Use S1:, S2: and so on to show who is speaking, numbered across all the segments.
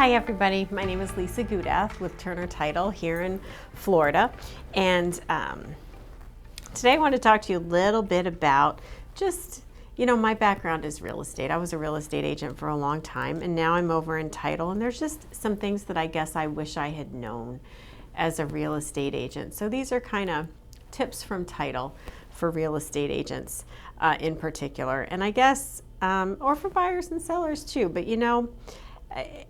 S1: Hi everybody, my name is Lisa Gudath with Turner Title here in Florida, and today I want to talk to you a little bit about just, my background is real estate. I was a real estate agent for a long time, and now I'm over in title, and there's just some things that I guess I wish I had known as a real estate agent. So these are kind of tips from title for real estate agents in particular, and I guess, or for buyers and sellers too, but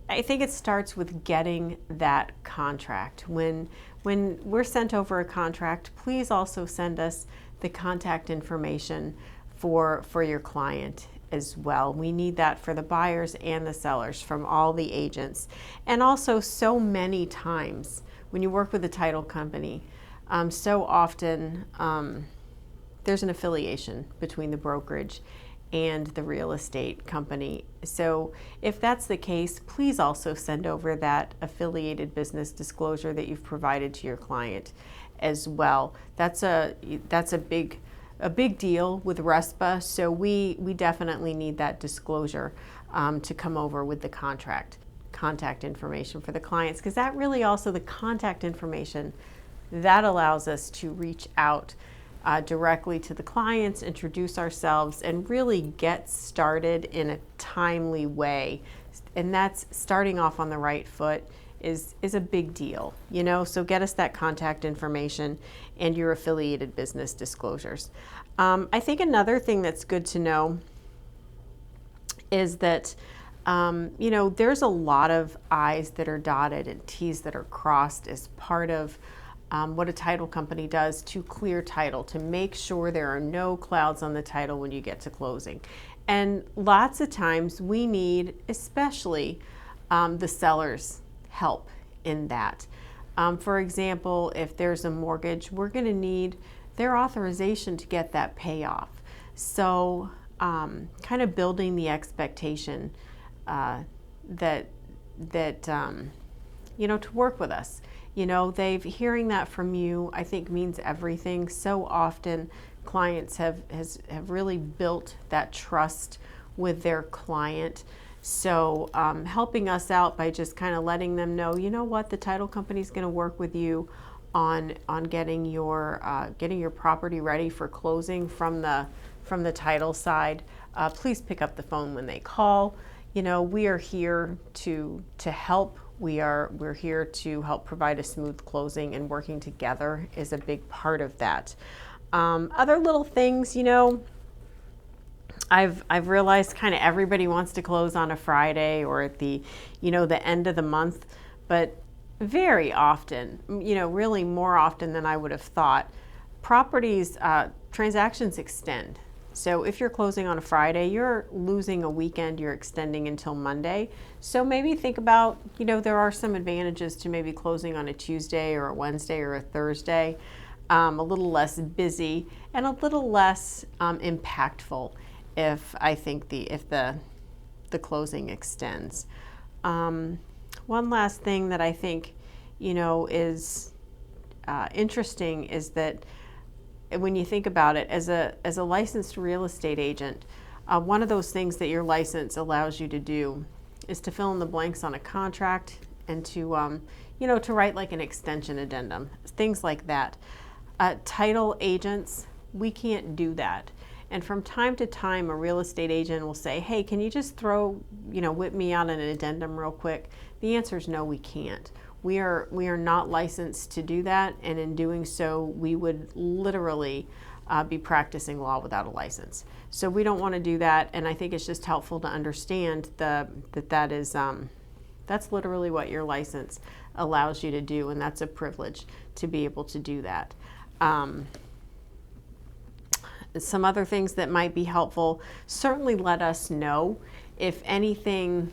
S1: I think it starts with getting that contract. When we're sent over a contract, please also send us the contact information for your client as well. We need that for the buyers and the sellers from all the agents. And also, so many times when you work with a title company, so often there's an affiliation between the brokerage and the real estate company. So if that's the case, please also send over that affiliated business disclosure that you've provided to your client as well. That's a big deal with RESPA, so we definitely need that disclosure to come over with the contact information for the clients, because that really also, the contact information, that allows us to reach out directly to the clients, introduce ourselves, and really get started in a timely way. And that's starting off on the right foot is a big deal, so get us that contact information and your affiliated business disclosures. I think another thing that's good to know is that there's a lot of I's that are dotted and T's that are crossed as part of what a title company does to clear title, to make sure there are no clouds on the title when you get to closing. And lots of times we need, especially the seller's help in that. For example, if there's a mortgage, we're going to need their authorization to get that payoff. So kind of building the expectation that to work with us. Hearing that from you, I think, means everything. So often clients have really built that trust with their client. So helping us out by just kind of letting them know, the title company is going to work with you on getting your property ready for closing from the title side. Please pick up the phone when they call. We are here to help. We're here to help provide a smooth closing, and working together is a big part of that. Other little things, I've realized kind of everybody wants to close on a Friday or at the end of the month, but very often, really more often than I would have thought, transactions extend. So if you're closing on a Friday, you're losing a weekend, you're extending until Monday. So maybe think about, there are some advantages to maybe closing on a Tuesday or a Wednesday or a Thursday, a little less busy and a little less impactful if the closing extends. One last thing that I think, is interesting is that when you think about it, as a licensed real estate agent, one of those things that your license allows you to do is to fill in the blanks on a contract and to write like an extension addendum, things like that. Title agents, we can't do that. And from time to time, a real estate agent will say, hey, can you just whip me out an addendum real quick? The answer is no, we can't. We are not licensed to do that, and in doing so, we would literally be practicing law without a license. So we don't want to do that, and I think it's just helpful to understand that's literally what your license allows you to do, and that's a privilege to be able to do that. Some other things that might be helpful, certainly let us know if anything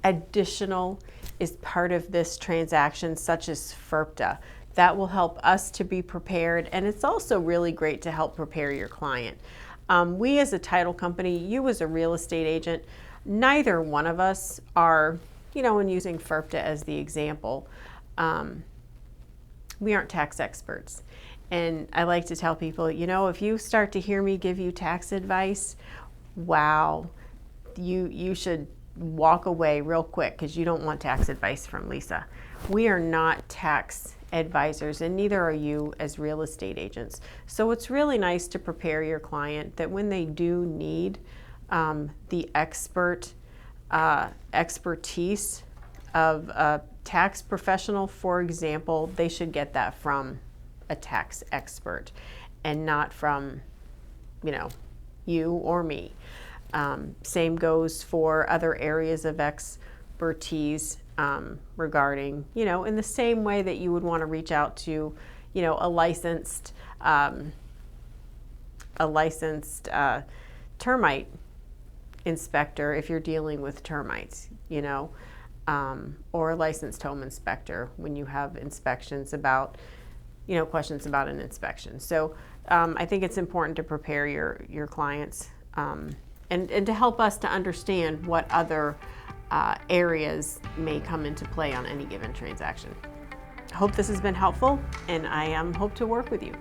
S1: additional is part of this transaction, such as FIRPTA. That will help us to be prepared, and it's also really great to help prepare your client. We as a title company, you as a real estate agent, neither one of us are, and using FIRPTA as the example, we aren't tax experts. And I like to tell people, if you start to hear me give you tax advice, wow, you should walk away real quick because you don't want tax advice from Lisa. We are not tax advisors, and neither are you as real estate agents. So it's really nice to prepare your client that when they do need the expertise of a tax professional, for example, they should get that from a tax expert and not from, you or me. Same goes for other areas of expertise regarding, in the same way that you would want to reach out to, a licensed termite inspector if you're dealing with termites, or a licensed home inspector when you have inspections about, questions about an inspection. So I think it's important to prepare your clients and to help us to understand what other areas may come into play on any given transaction. I hope this has been helpful, and I hope to work with you.